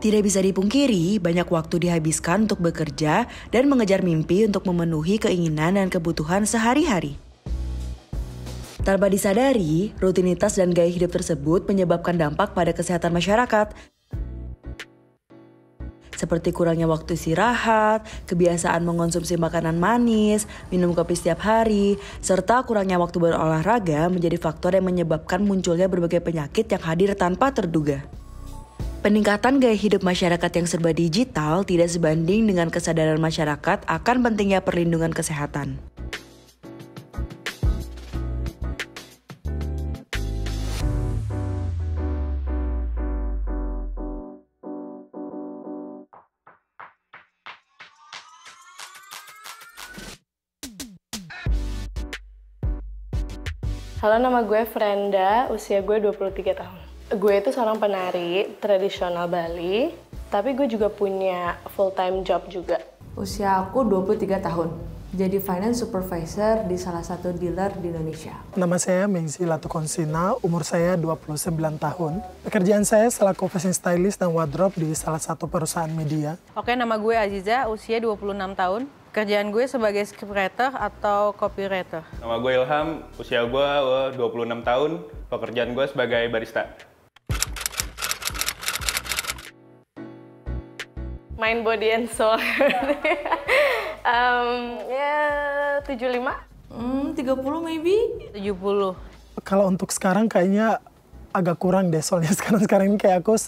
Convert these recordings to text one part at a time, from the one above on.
Tidak bisa dipungkiri, banyak waktu dihabiskan untuk bekerja dan mengejar mimpi untuk memenuhi keinginan dan kebutuhan sehari-hari. Tanpa disadari, rutinitas dan gaya hidup tersebut menyebabkan dampak pada kesehatan masyarakat, seperti kurangnya waktu istirahat, kebiasaan mengonsumsi makanan manis, minum kopi setiap hari, serta kurangnya waktu berolahraga menjadi faktor yang menyebabkan munculnya berbagai penyakit yang hadir tanpa terduga. Peningkatan gaya hidup masyarakat yang serba digital tidak sebanding dengan kesadaran masyarakat akan pentingnya perlindungan kesehatan. Halo, nama gue Frenda, usia gue 23 tahun. Gue itu seorang penari tradisional Bali, tapi gue juga punya full-time job juga. Usia aku 23 tahun, jadi finance supervisor di salah satu dealer di Indonesia. Nama saya Mengzi Latukonsina, umur saya 29 tahun. Pekerjaan saya selaku fashion stylist dan wardrobe di salah satu perusahaan media. Oke, nama gue Aziza, usia 26 tahun. Kerjaan gue sebagai scriptwriter atau copywriter. Nama gue Ilham, usia gue 26 tahun. Pekerjaan gue sebagai barista. Mind, body, and soul. Ya, 75? 30 maybe? 70. Kalau untuk sekarang kayaknya agak kurang deh, soalnya sekarang ini kayak aku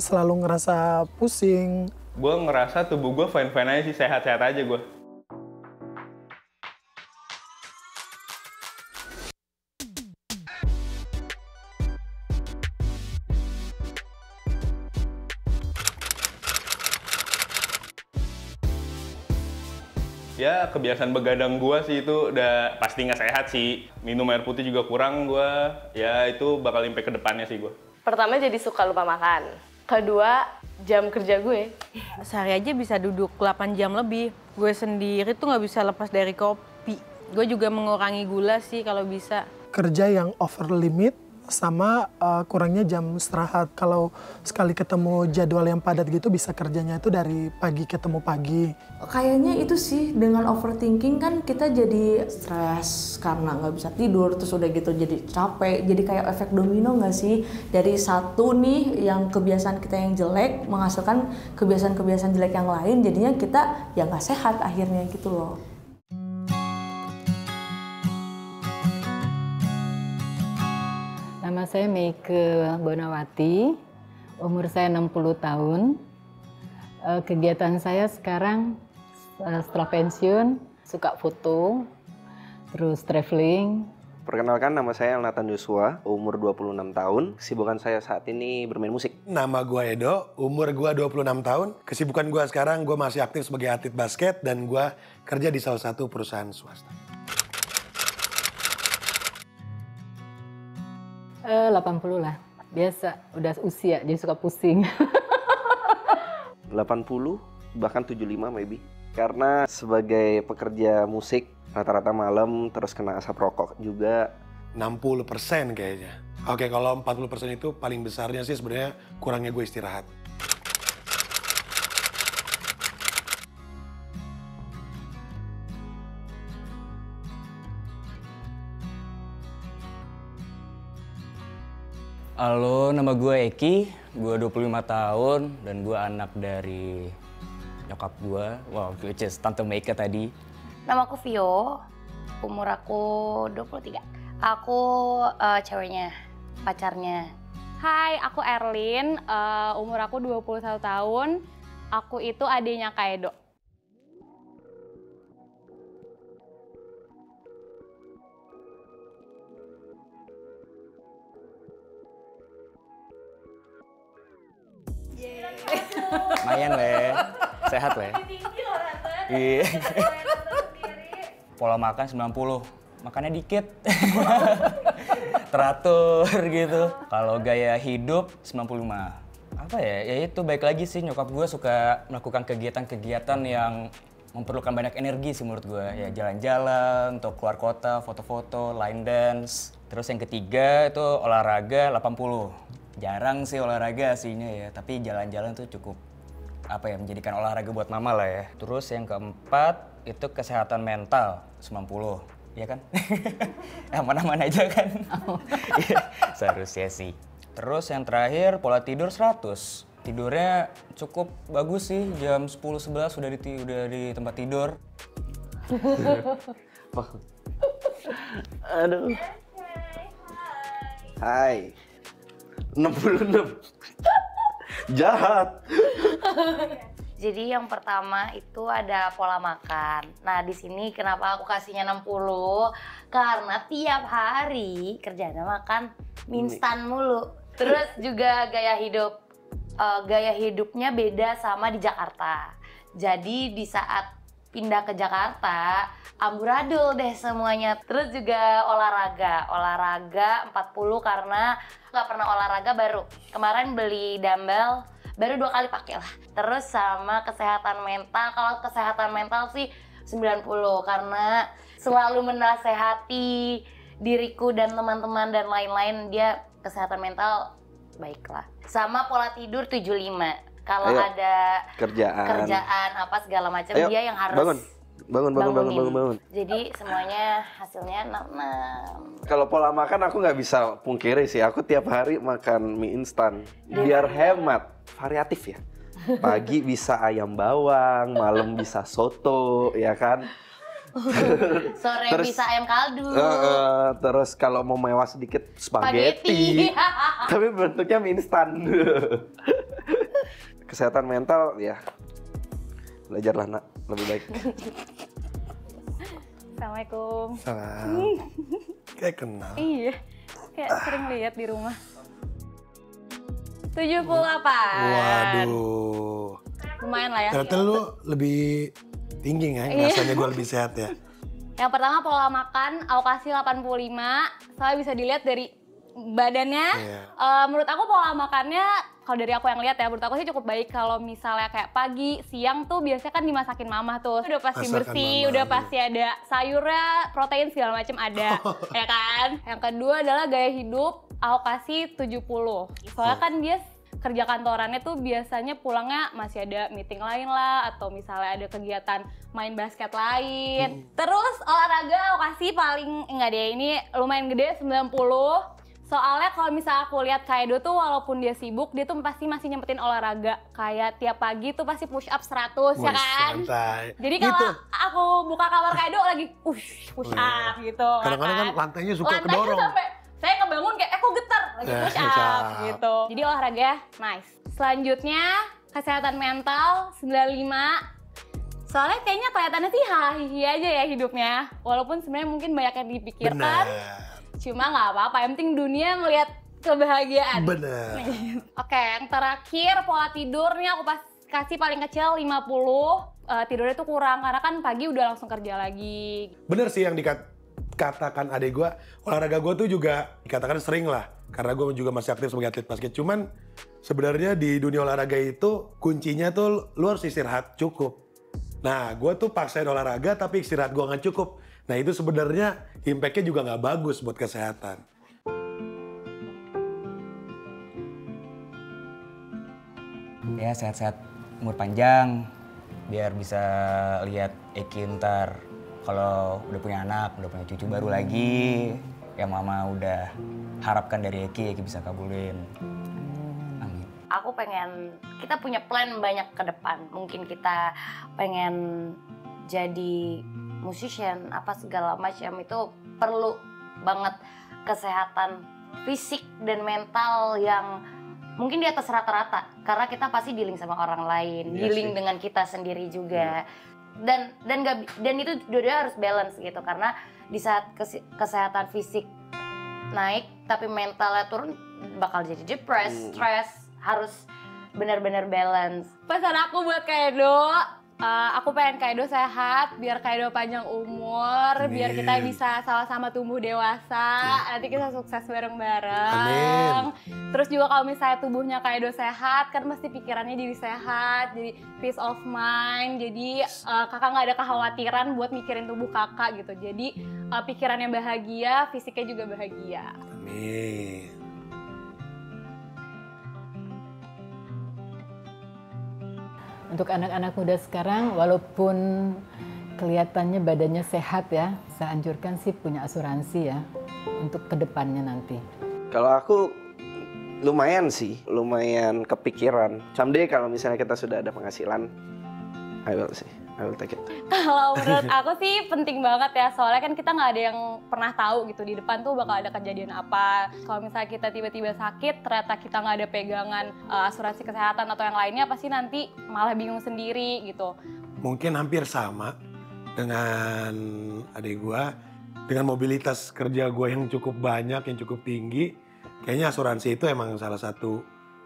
selalu ngerasa pusing. Gue ngerasa tubuh gue fine-fine aja sih, sehat-sehat aja gue. Ya, kebiasaan begadang gue sih itu udah pasti nggak sehat sih. Minum air putih juga kurang gue. Ya, itu bakal impact ke depannya sih gue. Pertama, jadi suka lupa makan. Kedua, jam kerja gue. Sehari aja bisa duduk 8 jam lebih. Gue sendiri tuh nggak bisa lepas dari kopi. Gue juga mengurangi gula sih kalau bisa. Kerja yang over limit sama kurangnya jam istirahat. Kalau sekali ketemu jadwal yang padat gitu bisa kerjanya itu dari pagi ketemu pagi. Kayaknya itu sih, dengan overthinking kan kita jadi stres karena nggak bisa tidur, terus udah gitu jadi capek, jadi kayak efek domino nggak sih? Dari satu nih yang kebiasaan kita yang jelek menghasilkan kebiasaan-kebiasaan jelek yang lain, jadinya kita ya nggak sehat akhirnya gitu loh. Nama saya Meike Bonawati, umur saya 60 tahun. Kegiatan saya sekarang setelah pensiun, suka foto, terus traveling. Perkenalkan, nama saya Elnathan Joshua, umur 26 tahun. Kesibukan saya saat ini bermain musik. Nama gue Edo, umur gue 26 tahun. Kesibukan gue sekarang, gue masih aktif sebagai atlet basket dan gue kerja di salah satu perusahaan swasta. 80 lah, biasa, udah usia jadi suka pusing. 80, bahkan 75 maybe. Karena sebagai pekerja musik, rata-rata malam terus kena asap rokok juga. 60% kayaknya. Oke, kalau 40% itu paling besarnya sih sebenarnya kurangnya gue istirahat. Halo, nama gue Eki, gue 25 tahun dan gue anak dari nyokap gue, which is Tante Meike tadi. Nama aku Vio, umur aku 23. Aku ceweknya, pacarnya. Hai, aku Erlin, umur aku 21 tahun. Aku itu adiknya Kak Edo. Lumayan Le, sehat Le. Iya. Pola makan 90, makannya dikit. Teratur gitu. Kalau gaya hidup 95. Apa ya, ya itu baik lagi sih nyokap gue suka melakukan kegiatan-kegiatan yang memerlukan banyak energi sih menurut gue. Ya jalan-jalan, untuk keluar kota, foto-foto, line dance. Terus yang ketiga itu olahraga 80. Jarang sih olahraga aslinya ya, tapi jalan-jalan tuh cukup menjadikan olahraga buat mama lah ya. Terus yang keempat itu kesehatan mental 90, ya kan? Aman-aman aja kan? Seharusnya sih. Terus yang terakhir pola tidur 100. Tidurnya cukup bagus sih, jam 10-11 udah di tempat tidur. Aduh. Hai. 66. Jahat. Jadi yang pertama itu ada pola makan. Nah, di sini kenapa aku kasihnya 60? Karena tiap hari kerjanya makan mie instan mulu. Terus juga gaya hidup. Gaya hidupnya beda sama di Jakarta. Jadi di saat pindah ke Jakarta, amburadul deh semuanya. Terus juga olahraga 40 karena nggak pernah olahraga baru. Kemarin beli dumbbell, baru 2 kali pakai lah. Terus sama kesehatan mental, kalau kesehatan mental sih 90 karena selalu menasehati diriku dan teman-teman dan lain-lain, dia kesehatan mental baiklah. Sama pola tidur 75. Kalau ada kerjaan apa segala macam, dia yang harus bangun. Jadi semuanya hasilnya 66. Kalau pola makan aku nggak bisa pungkiri sih, aku tiap hari makan mie instan. Biar hemat, variatif ya. Pagi bisa ayam bawang, malam bisa soto, ya kan? Sore bisa ayam kaldu. Terus kalau mau mewah sedikit spaghetti. Tapi bentuknya mie instan. Kesehatan mental ya, belajarlah nak, lebih baik. Assalamualaikum. Salam. Kayak kenal. Iya, kayak sering lihat di rumah. 78. Waduh. Lumayan lah ya. Ternyata lu lebih tinggi ya, rasanya gue lebih sehat ya. Yang pertama pola makan, aku kasih 85. Soalnya bisa dilihat dari badannya. Menurut aku pola makannya, kalau dari aku yang lihat ya, menurut aku sih cukup baik. Kalau misalnya kayak pagi, siang tuh biasanya kan dimasakin mama tuh. Udah pasti bersih, udah pasti ada sayurnya, protein segala macam ada, ya kan? Yang kedua adalah gaya hidup, aku kasih 70. Soalnya kan dia kerja kantorannya tuh biasanya pulangnya masih ada meeting lain lah, atau misalnya ada kegiatan main basket lain. Terus olahraga aku kasih paling, enggak deh, ini lumayan gede, 90. Soalnya kalau misalnya aku lihat Kaido tuh walaupun dia sibuk, dia tuh pasti masih nyempetin olahraga. Kayak tiap pagi tuh pasti push up 100, ya kan? Santai. Jadi kalau aku buka kamar Kaido lagi push up gitu. Kadang-kadang kan lantainya suka kedorong. Sampai saya ngebangun kayak, kok getar lagi push up gitu. Jadi olahraga nice. Selanjutnya kesehatan mental 95. Soalnya kayaknya kelihatannya sih hahihi aja ya hidupnya. Walaupun sebenarnya mungkin banyak yang dipikirkan. Cuma nggak apa-apa, yang penting dunia melihat kebahagiaan. Bener. Oke, yang terakhir pola tidurnya aku kasih paling kecil 50. Tidurnya tuh kurang karena kan pagi udah langsung kerja lagi. Bener sih yang dikatakan adik gue, olahraga gue tuh juga dikatakan sering lah. Karena gue juga masih aktif sebagai atlet basket. Cuman sebenarnya di dunia olahraga itu kuncinya tuh lu harus istirahat cukup. Nah, gue tuh paksain olahraga tapi istirahat gue nggak cukup. Nah, itu sebenarnya impact-nya juga nggak bagus buat kesehatan. Ya, sehat-sehat, umur panjang, biar bisa lihat Eki ntar kalau udah punya anak, udah punya cucu baru lagi, yang mama udah harapkan dari Eki bisa kabulin. Amin. Aku pengen, kita punya plan banyak ke depan. Mungkin kita pengen jadi musician, apa segala macam, itu perlu banget kesehatan fisik dan mental yang mungkin di atas rata-rata. Karena kita pasti dealing sama orang lain, dealing dengan kita sendiri juga. Dan itu dua-duanya harus balance gitu, karena di saat kesehatan fisik naik tapi mentalnya turun bakal jadi depressed, stress, harus benar-benar balance. Pesan aku buat Kaido, aku pengen Kaido sehat, biar Kaido panjang umur, biar kita bisa sama-sama tumbuh dewasa, nanti kita sukses bareng-bareng. Terus juga kalau misalnya tubuhnya Kaido sehat, kan pasti pikirannya jadi sehat, jadi peace of mind, jadi kakak nggak ada kekhawatiran buat mikirin tubuh kakak gitu. Jadi pikirannya bahagia, fisiknya juga bahagia. Amin. Untuk anak-anak muda sekarang, walaupun kelihatannya badannya sehat ya, saya anjurkan sih punya asuransi ya untuk kedepannya nanti. Kalau aku lumayan sih, lumayan kepikiran. Someday kalau misalnya kita sudah ada penghasilan, I will take it. Kalau menurut aku sih penting banget ya, soalnya kan kita nggak ada yang pernah tahu gitu di depan tuh bakal ada kejadian apa. Kalau misalnya kita tiba-tiba sakit, ternyata kita nggak ada pegangan asuransi kesehatan atau yang lainnya, pasti nanti malah bingung sendiri gitu. Mungkin hampir sama dengan adik gua, dengan mobilitas kerja gua yang cukup banyak, yang cukup tinggi. Kayaknya asuransi itu emang salah satu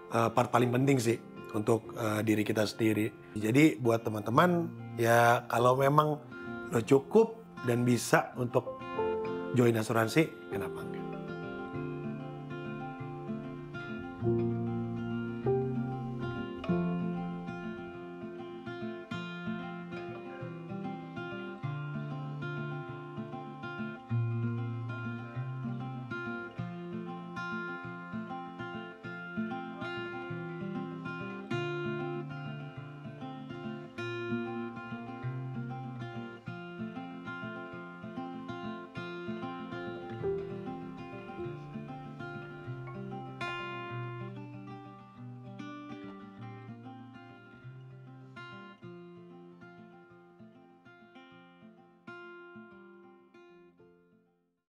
part paling penting sih untuk diri kita sendiri. Jadi buat teman-teman ya kalau memang lo cukup dan bisa untuk join asuransi, kenapa enggak?